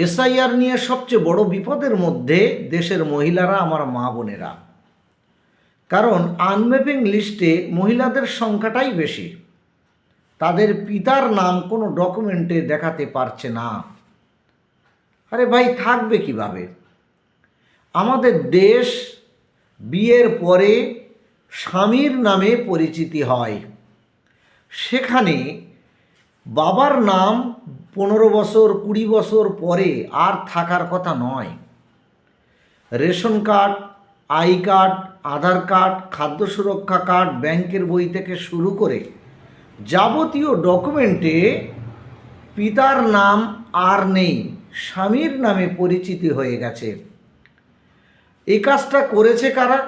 SIR নিয়ে সবচেয়ে বড় বিপদের মধ্যে দেশের মহিলারা, আমার মা বোনেরা। কারণ আনম্যাপিং লিস্টে মহিলাদের সংখ্যাটাই বেশি। তাদের পিতার নাম কোনো ডকুমেন্টে দেখাতে পারছে না। আরে ভাই, থাকবে কিভাবে? আমাদের দেশ বিয়ের পরে স্বামীর নামে পরিচিতি হয়। সেখানে বাবার নাম 15 বছর 20 বছর পরে আর থাকার কথা নয়। Ration card, I card, Aadhaar card, খাদ্য সুরক্ষা কার্ড, ব্যাংকের বই থেকে শুরু করে যাবতীয় ডকুমেন্টে পিতার নাম আর নেই, স্বামীর নামে পরিচিতি হয়ে গেছে। এই কাজটা করেছে কারা?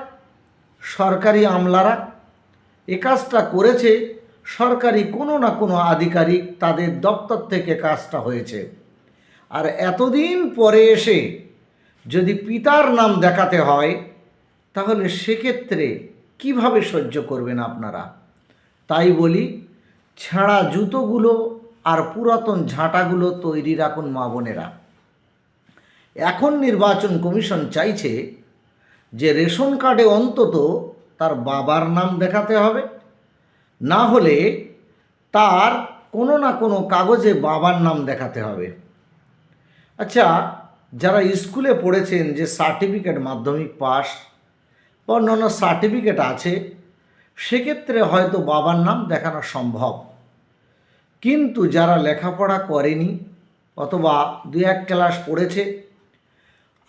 সরকারি আমলারা। এ কাজটা করেছে সরকারি কোনো না কোনো আধিকারিক, তাদের দপ্তর থেকে কাজটা হয়েছে। আর এতদিন পরে এসে যদি পিতার নাম দেখাতে হয়, তাহলে সেক্ষেত্রে কিভাবে সহ্য করবেন আপনারা? তাই বলি, ছেঁড়া জুতোগুলো আর পুরাতন ঝাঁটাগুলো তৈরি রাখুন মা বোনেরা। এখন নির্বাচন কমিশন চাইছে যে রেশন কার্ডে অন্তত তার বাবার নাম দেখাতে হবে, না হলে তার কোনো না কোনো কাগজে বাবার নাম দেখাতে হবে। আচ্ছা, যারা স্কুলে পড়েছেন, যে সার্টিফিকেট মাধ্যমিক পাস বা অন্যান্য সার্টিফিকেট আছে, সেক্ষেত্রে হয়তো বাবার নাম দেখানো সম্ভব। কিন্তু যারা লেখাপড়া করেনি অথবা 2-1 ক্লাস পড়েছে,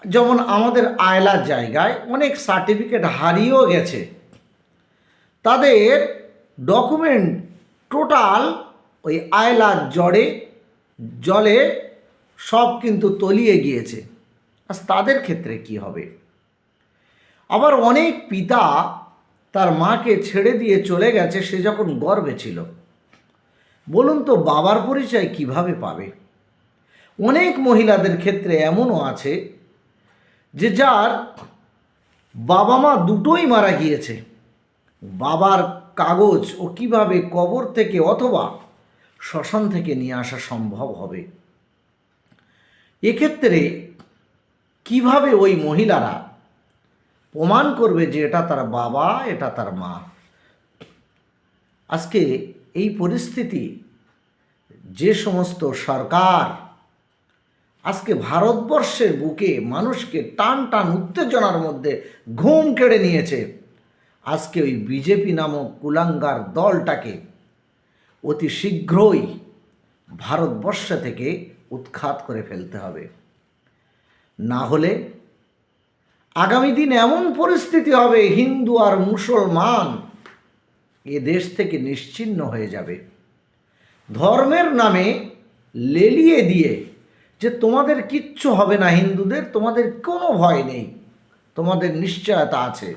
যেমন আমাদের আয়লার জায়গায় অনেক সার্টিফিকেট হারিয়েও গেছে, তাদের ডকুমেন্ট টোটাল ওই আয়লার জলে সব কিন্তু তলিয়ে গিয়েছে। আজ তাদের ক্ষেত্রে কি হবে? আবার অনেক পিতা তার মাকে ছেড়ে দিয়ে চলে গেছে, সে যখন গর্ভে ছিল। বলুন তো, বাবার পরিচয় কিভাবে পাবে? অনেক মহিলাদের ক্ষেত্রে এমনও আছে যে যার বাবা মা দুটোই মারা গিয়েছে, বাবার কাগজ ও কিভাবে কবর থেকে অথবা শ্মশান থেকে নিয়ে আসা সম্ভব হবে? এক্ষেত্রে কিভাবে ওই মহিলারা প্রমাণ করবে যে এটা তার বাবা, এটা তার মা? আজকে এই পরিস্থিতি, যে সমস্ত সরকার আজকে ভারতবর্ষের বুকে মানুষকে টান টান উত্তেজনার মধ্যে ঘুম কেড়ে নিয়েছে, আজকে ওই বিজেপি নামক কুলাঙ্গার দলটাকে অতি শীঘ্রই ভারতবর্ষ থেকে উৎখাত করে ফেলতে হবে। না হলে আগামী দিন এমন পরিস্থিতি হবে, হিন্দু আর মুসলমান এ দেশ থেকে নিশ্চিহ্ন হয়ে যাবে। ধর্মের নামে লেলিয়ে দিয়ে যে তোমাদের কিচ্ছু হবে না, হিন্দুদের তোমাদের কোনো ভয় নেই, তোমাদের নিশ্চয়তা আছে,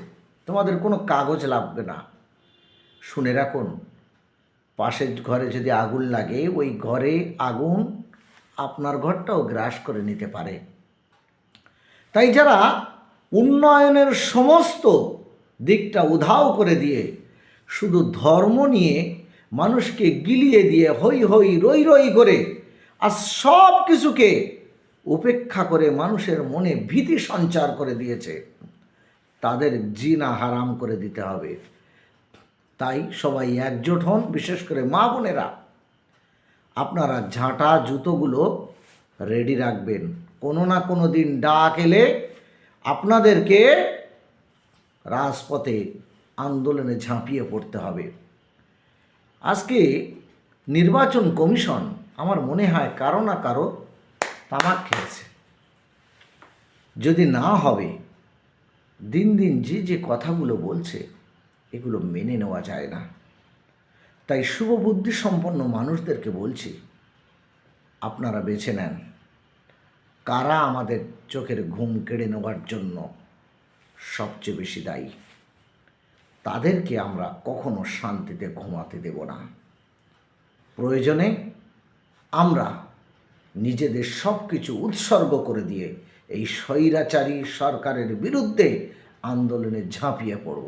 তোমাদের কোনো কাগজ লাগবে না। শুনে রাখুন, পাশের ঘরে যদি আগুন লাগে, ওই ঘরে আগুন আপনার ঘরটাও গ্রাস করে নিতে পারে। তাই যারা উন্নয়নের সমস্ত দিকটা উধাও করে দিয়ে শুধু ধর্ম নিয়ে মানুষকে গিলিয়ে দিয়ে হই হই রই রই করে আর সব কিছুকে উপেক্ষা করে মানুষের মনে ভীতি সঞ্চার করে দিয়েছে, তাদের জিনা হারাম করে দিতে হবে। তাই সবাই একজোট হন, বিশেষ করে মা বোনেরা। আপনারা ঝাঁটা জুতোগুলো রেডি রাখবেন। কোনো না কোনো দিন ডাক এলে আপনাদেরকে রাজপথে আন্দোলনে ঝাঁপিয়ে পড়তে হবে। আজকে নির্বাচন কমিশন আমার মনে হয় কারো না কারো তামাক খেয়েছে। যদি না হবে, দিন দিন যে কথাগুলো বলছে, এগুলো মেনে নেওয়া যায় না। তাই শুভবুদ্ধি সম্পন্ন মানুষদেরকে বলছি, আপনারা বেছে নেন কারা আমাদের চোখের ঘুম কেড়ে নেওয়ার জন্য সবচেয়ে বেশি দায়ী। তাদেরকে আমরা কখনো শান্তিতে ঘুমাতে দেব না। প্রয়োজনে আমরা নিজেদের সব কিছু উৎসর্গ করে দিয়ে এই স্বৈরাচারী সরকারের বিরুদ্ধে আন্দোলনে ঝাঁপিয়ে পড়ব।